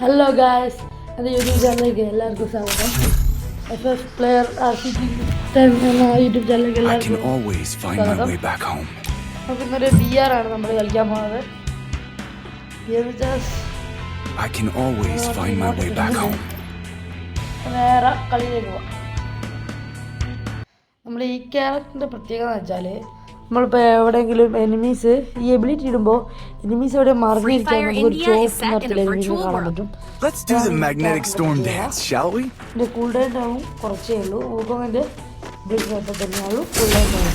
Hello guys, എൻ്റെ YouTube ചാനലിലേക്ക് എല്ലാവർക്കും സ്വാഗതം. FF പ്ലെയർ RCG എന്ന യൂട്യൂബ് ചാനലിലേക്ക് എല്ലാവർക്കും സ്വാഗതം. നമുക്ക് ഇന്നൊരു BR ആണ് നമ്മൾ കളിക്കാൻ പോകുന്നത്. നേരെ കളിയിലേക്ക് പോവാം. നമ്മൾ ഈ ക്യാരക്ടറിൻ്റെ പ്രത്യേകത എന്ന് വെച്ചാൽ നമ്മളിപ്പോൾ എവിടെയെങ്കിലും എനിമീസ് ഈ എബിലിറ്റി ഇടുമ്പോൾ എനിമീസ് എവിടെ മറിഞ്ഞിരിക്കാൻ നമുക്ക് ഒരു ചോപ്പ് നിറത്തിൽ എനിമീസ് കാണാൻ പറ്റും. എൻ്റെ കൂൾ ഡൗൺ ആവും കുറച്ചേ ഉള്ളൂ. ഊക്കോങ്ങിൻ്റെ എബിലിറ്റി തന്നെയുള്ളൂ. കൂൾ ഡൗൺ ആവും.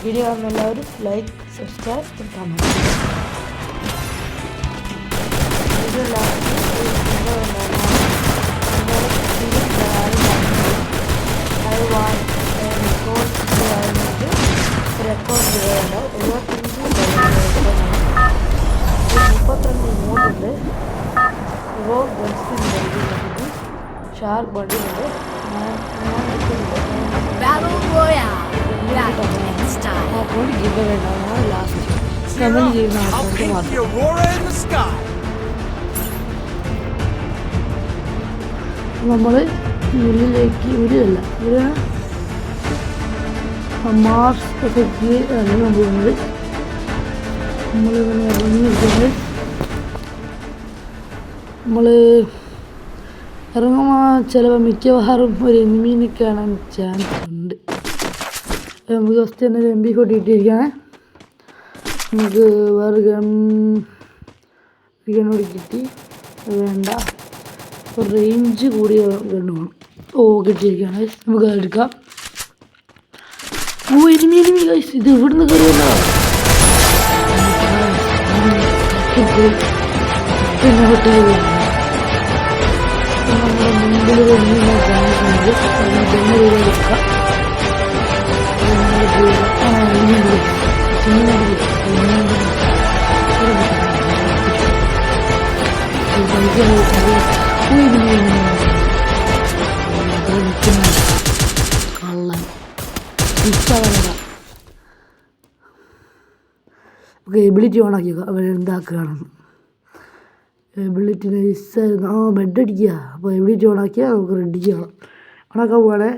വീഡിയോ കാണുന്ന എല്ലാവരും like, subscribe, comment. Video record ചെയ്യാറുണ്ട്. 32 ഇമോട്ടുണ്ട്. ഷാർപ്പ് ബണ്ടിലുണ്ട്. ലാസ്റ്റ് കമന്റ് ചെയ്യുന്ന ആൾക്കാർക്ക് മാത്രം. നമ്മൾ ഉള്ളിലേക്ക് ഉരുവല്ല മാർസ് എഫക്റ്റ് ആണ് പോകുന്നത്. നമ്മളിങ്ങനെ ഇറങ്ങിയിരിക്കുന്നത് നമ്മൾ ഇറങ്ങുമ്പോൾ ചിലപ്പോൾ മിക്കവാറും ഒരു എനിമീനെ കാണാൻ ചാൻസ് ഉണ്ട്. നമുക്ക് ഫസ്റ്റ് തന്നെ ഒരു MP40 ഇട്ടിരിക്കുകയാണ്. നമുക്ക് വേറെ ഗണ്ണോട് കിട്ടി വേണ്ട, ഒരു റേഞ്ച് കൂടിയ ഗണ്ണ് വേണം. കിട്ടിയിരിക്കുകയാണ്. നമുക്ക് അതെടുക്കാം. എനിമി ഗൈസ്, ഇത് ഇവിടുന്ന് കയറിയല്ല. നമ്മുടെ മുമ്പിൽ കള്ളൻ നമുക്ക് എബിലിറ്റി ഓണാക്കിയ അവരെന്താക്കുകയാണെന്ന്. എബിലിറ്റി നൈസായിരുന്നു. ബെഡ് അടിക്കുക. അപ്പോൾ എബിലിറ്റി ഓണാക്കിയാൽ നമുക്ക് റെഡി ചെയ്യണം. ഓണാക്കാൻ പോവാണേ.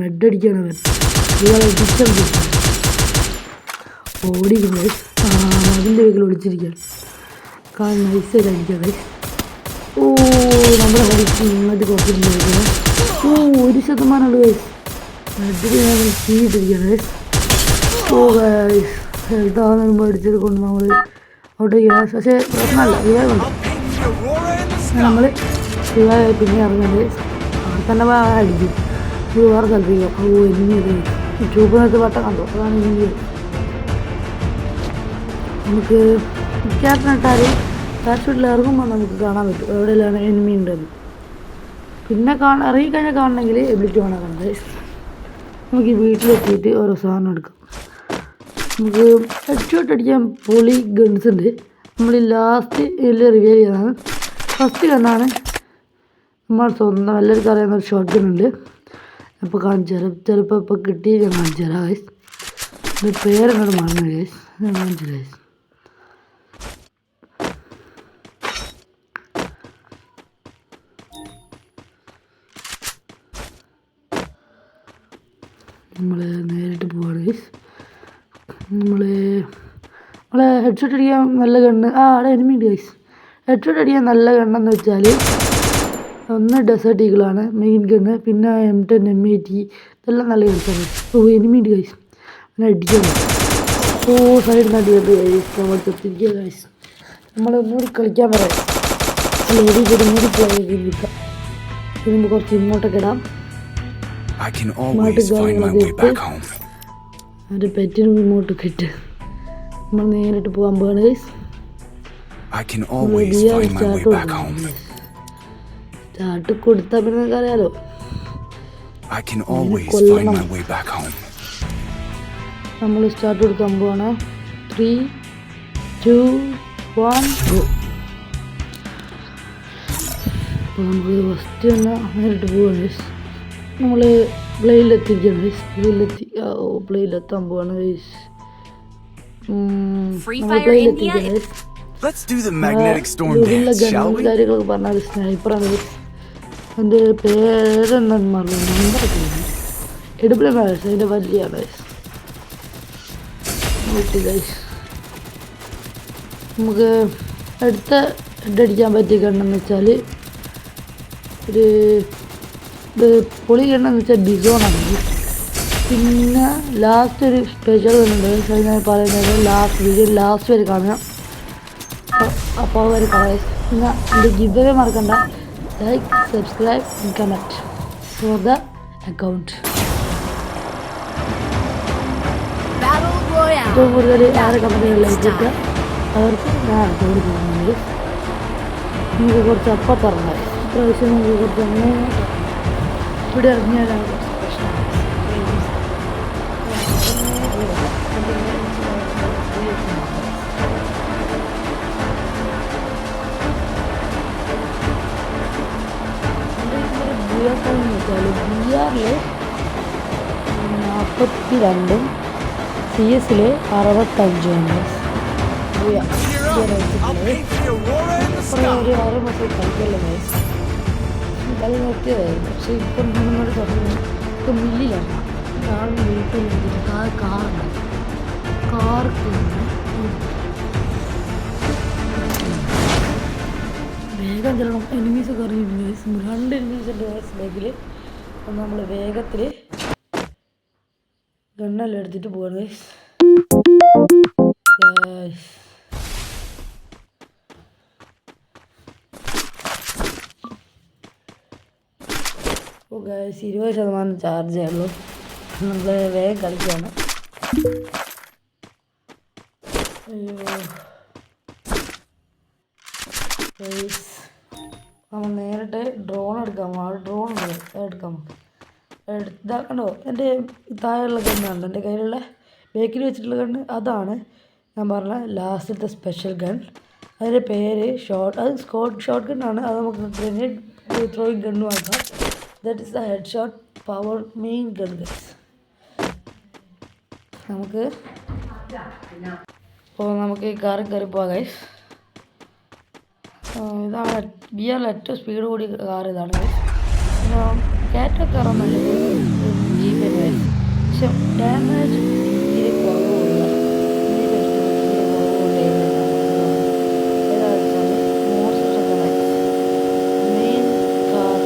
ബെഡ് അടിക്കുകയാണ് അവൻ. ഇയാളെ ഓടിക്കുന്നത് അതിൻ്റെ വേഗത്തിൽ ഒളിച്ചിരിക്കുകയാണ്. കാരണം നൈസായിട്ട് അടിക്കുക ഗൈസ്. നമ്മുടെ കളിക്ക് ഇങ്ങോട്ട് കുറച്ചിട്ടുണ്ട്. 1% ഗൈസ്. ബെഡിൽ ഞാൻ ചെയ്തിരിക്കുകയാണ് ഗൈസ്. ഗൈസ് ഹെൽത്താകുന്ന മേടിച്ചത് കൊണ്ട് നമ്മൾ ഔട്ടേക്ക്. പക്ഷേ പ്രശ്നമല്ല, റിവൈവുണ്ട്. നമ്മൾ റിവൈവായി പിന്നെ ഇറങ്ങുന്നത് അവിടെ തന്നെ അടിക്കും. ഇത് വേറെ സ്ഥലത്തേക്ക് എനിമി ചൂപ്പിനകത്ത് വട്ടം കണ്ടു. അതാണ് എനിമി. നമുക്ക് ക്യാപ്റ്റനിട്ടാൽ പാരഷൂട്ടിൽ ഇറങ്ങുമ്പോൾ നമുക്ക് കാണാൻ പറ്റും എവിടെയെല്ലാം എനിമി ഉണ്ടെന്ന്. പിന്നെ ഇറങ്ങിക്കഴിഞ്ഞാൽ കാണണമെങ്കിൽ എബിലിറ്റി വേണം കണ്ടത്. നമുക്ക് ഈ വീട്ടിലെത്തിയിട്ട് ഓരോ സാധനം എടുക്കാം. നമുക്ക് ഹെഡ്ഷോട്ട് അടിക്കാൻ പൊളി ഗൺസ് ഉണ്ട്. നമ്മൾ ലാസ്റ്റ് റിവ്യൂ ചെയ്തതാണ്. ഫസ്റ്റ് ഗണ്ണാണ് നമ്മൾ സ്വന്തം എല്ലാവർക്കും അറിയുന്ന ഒരു ഷോട്ട് ഗൺ ഉണ്ട്. അപ്പോൾ കാണിച്ചു തരാം. ചിലപ്പോൾ ഇപ്പോൾ കിട്ടി ഞാൻ കാണിച്ചു തരാം ഗൈസ്. ഇത് പേരെങ്ങോട്ട് മറന്നു ഗൈസ്. ഞാൻ കാണിച്ചു ഗൈസ്. നമ്മൾ നേരിട്ട് പോവാണ് ഗൈസ്. നമ്മളെ ഹെഡ്ഷോട്ട് അടിക്കാൻ നല്ല ഗണ്ണ് അവിടെ എനിമി ഉണ്ട് ഗൈസ്. ഹെഡ്ഷോട്ട് അടിക്കാൻ നല്ല ഗണ്ണെന്ന് വെച്ചാൽ ഒന്ന് ഡെസേർട്ട് ഈഗിളാണ് മെയിൻ ഗണ്ണ്. പിന്നെ M10 M80 ഇതെല്ലാം നല്ല ഗൺസാണ്. എനിമി ഉണ്ട് ഗൈസ്. അങ്ങനെ അടിക്കണം. സൈഡിൽ നിന്ന് അടിയുണ്ട് ഗൈസ്. നമ്മൾ ചെത്തിരിക്കുക ഗൈസ്. നമ്മളൊന്നുകൂടി കളിക്കാൻ പറയാം. ലേഡി കൂടി പോയി നിൽക്കാം. ഇതിന് കുറച്ച് ഇങ്ങോട്ടൊക്കെ ഇടാം. ഒരു പെറ്റിനും ഇങ്ങോട്ട് കിട്ട്. നമ്മൾ നേരിട്ട് പോകാൻ പോവാണ് ഗൈസ്. സ്റ്റാർട്ട് കൊടുത്താൽ പിന്നെ നിങ്ങൾക്ക് അറിയാലോ കൊല്ലണം. നമ്മൾ സ്റ്റാർട്ട് കൊടുക്കാൻ പോവാണ്. 3, 2, 1 ഗോ. അപ്പോൾ നമുക്ക് ഫസ്റ്റ് തന്നെ നേരിട്ട് പോവാണ് ഗൈസ്. നമ്മൾ പ്ലെയിനിലെത്തിയിരിക്കുകയാണ് ഗൈസ്. പ്ലെയിനിലെത്താൻ പോവാണ് ഗൈസ്. പ്ലെയിനിലെത്തിയിരിക്കുകയാണ് guys. Let's do the magnetic storm dance, shall we? കാര്യങ്ങളൊക്കെ പറഞ്ഞാൽ സ്നൈപ്പറാണ്. എൻ്റെ പേരെന്താന്ന് പറഞ്ഞു നമ്പറൊക്കെ എടുപ്പിലാണ് വയസ്സ് അതിൻ്റെ വലിയ വയസ്സ് ഗൈസ്. നമുക്ക് അടുത്ത ഹെഡടിക്കാൻ പറ്റിയ ഗണ്ണെന്ന് വെച്ചാൽ ഒരു പൊളി ഗണ്ണെന്ന് വെച്ചാൽ ബിസോണാണ്. പിന്നെ ലാസ്റ്റ് ഒരു സ്പെഷ്യൽ ഗണ്ണുണ്ട്. അത് ഞാൻ പറയുന്നത് ലാസ്റ്റ് വരെ കാണാം. അപ്പോൾ വരെ കാണാം. പിന്നെ എൻ്റെ ഗിവ് മറക്കണ്ട. Like, subscribe, comment for the account. ഏറ്റവും കൂടുതൽ ആരെ കമ്പനികൾ ലൈക്ക് കിട്ടുക അവർക്ക് ഞാൻ അക്കൗണ്ട് പോകുന്നത്. നമുക്ക് കുറച്ച് അപ്പത്തിറങ്ങാം. ഇപ്രാവശ്യം നമുക്ക് കുറച്ച് അങ്ങനെ ഇവിടെ ഇറങ്ങിയാലാണ് കുറച്ച് പ്രശ്നം. ബിയാർന്ന് വെച്ചാൽ ബിആറിൽ 42 CS 65 ഒരു 6 മാസം കളിക്കല്ലോ ഗൈസ്. കളി നിർത്തിയതായിരുന്നു. പക്ഷെ ഇപ്പം നമ്മൾ തുടങ്ങി ഇപ്പം മില്ലിലാണ്. ആളും വീട്ടിൽ നിന്നിട്ട് കാറുണ്ട്. കാർക്ക് വേഗം ചെല്ലണം. എനിമീസൊക്കെ അറിയുന്നു ഗൈസ്. 2 എനിമീസ് ഉണ്ട് ഗൈസ് ബാക്കിൽ. അപ്പം നമ്മൾ വേഗത്തിൽ ഗണ്ണെല്ലാം എടുത്തിട്ട് പോവാണ് ഗൈസ്. ഓ ഗൈസ് 20% ചാർജേ ഉള്ളൂ. നമ്മൾ വേഗം കളിക്കുകയാണ്. അയ്യോ ഗൈസ് നമ്മൾ നേരിട്ട് ഡ്രോൺ എടുക്കാം. ഡ്രോൺ എടുക്കാം. ഇതാക്കണ്ടോ എൻ്റെ താഴെയുള്ള ഗണ്ണാണ് എൻ്റെ കയ്യിലുള്ള ബേക്കിൽ വെച്ചിട്ടുള്ള ഗണ്ണ്. അതാണ് ഞാൻ പറഞ്ഞ ലാസ്റ്റത്തെ സ്പെഷ്യൽ ഗൺ. അതിൻ്റെ പേര് ഷോർട്ട് ഗണ്ണാണ്. അത് നമുക്ക് ഗ്രനേഡ് ത്രോയിങ് ഗണ്ണും ആക്കാം. That is the head shot power main gun guys. നമുക്ക് ഈ കാറിൽ കയറി പോവാം ഗൈസ്. ഇതാണ് ബിആറിൽ ഏറ്റവും സ്പീഡ് കൂടിയ കാർ ഇതാണ് ഗൈസ്. പിന്നെ കാറ്റൊക്കെ കയറാൻ നല്ലത് ജീപ്പ് ഗൈസ്. പക്ഷെ ഡാമേജ് തീരെ കുറവുള്ള മെയിൻ കാർ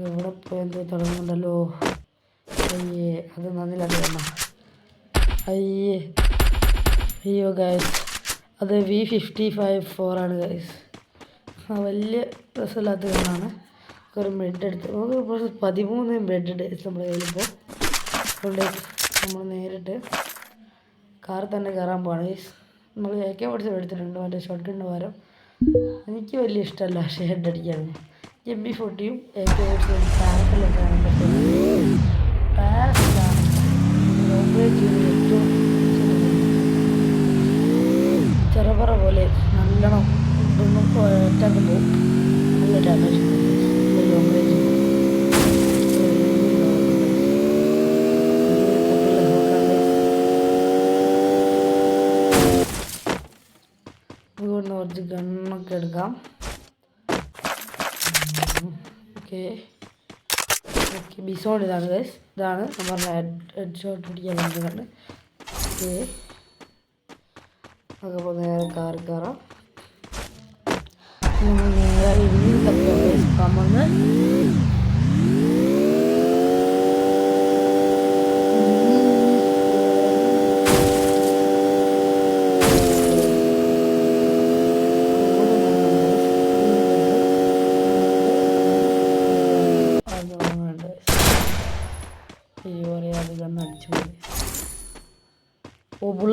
എവിടെ പോയെന്തോ തുടങ്ങുന്നുണ്ടല്ലോ. അയ്യേ അത് നന്ദില്ലാതെ വന്ന അയ്യോ ഗൈസ് അത് V55 ആണ് ഗൈസ്. വലിയ രസമില്ലാത്ത ഗണ്ണാണ്. ഒരു ബ്രെഡ് എടുത്ത് നമുക്ക് 13 ബ്രെഡ് ഉണ്ട് നമ്മുടെ കയ്യിലിപ്പോൾ. അതുകൊണ്ട് നമ്മൾ നേരിട്ട് കാറിൽ തന്നെ കയറാൻ പോവാണ് ഗൈസ്. നമ്മൾ AK എടുത്തിട്ടുണ്ട് മറ്റേ ഷോട്ട് ഗണ്ണിന് പകരം. എനിക്ക് വലിയ ഇഷ്ടമല്ല പക്ഷേ ഹെഡ് അടിക്കാൻ. MB40യും AK പാരസിലാണ് ലോങ് റേഞ്ച് ഏറ്റവും ചെറുപറ പോലെ നല്ലോണം ഇതൊന്നും അറ്റാക്കുമ്പോൾ നല്ല ഡാമേജ് ലോങ് റേഞ്ച്. അതുകൊണ്ട് കുറച്ച് ഗണ്ണൊക്കെ എടുക്കാം. ഓക്കെ ബിസോൺ ഇതാണ് ഗൈസ്. ഇതാണ് ഞാൻ പറഞ്ഞ ഹെഡ് ഷോട്ട് അടിക്കാൻ വേണ്ടിയിട്ടാണ്. ഓക്കെ അതുപോലെ നേരെ കാർ കയറാം. നമ്മൾ നേരെ ഇനിയും കമ്മന്ന് അടിച്ചു പോയി.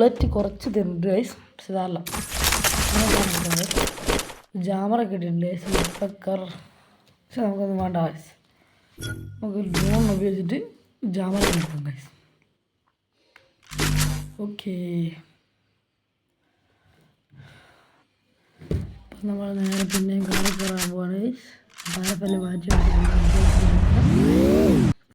ബുള്ളറ്റ് കുറച്ച് തരുന്നുണ്ട് ഗൈസ്, പക്ഷെ ഇതല്ല ജാമറൊക്കെ ഇട്ടിട്ടുണ്ട് സ്ലിപ്പക്കർ, പക്ഷെ നമുക്കൊന്നും വേണ്ട ഗൈസ്. നമുക്ക് ഡ്രോൺ ഉപയോഗിച്ചിട്ട് ജാമറ കിട്ടും ഗൈസ്. ഓക്കേ, അപ്പം നമ്മൾ നേരെ പിന്നെയും കാറിൽ കയറാൻ പോവാണ് ഗൈസ്. താരപ്പല്ല് മാറ്റി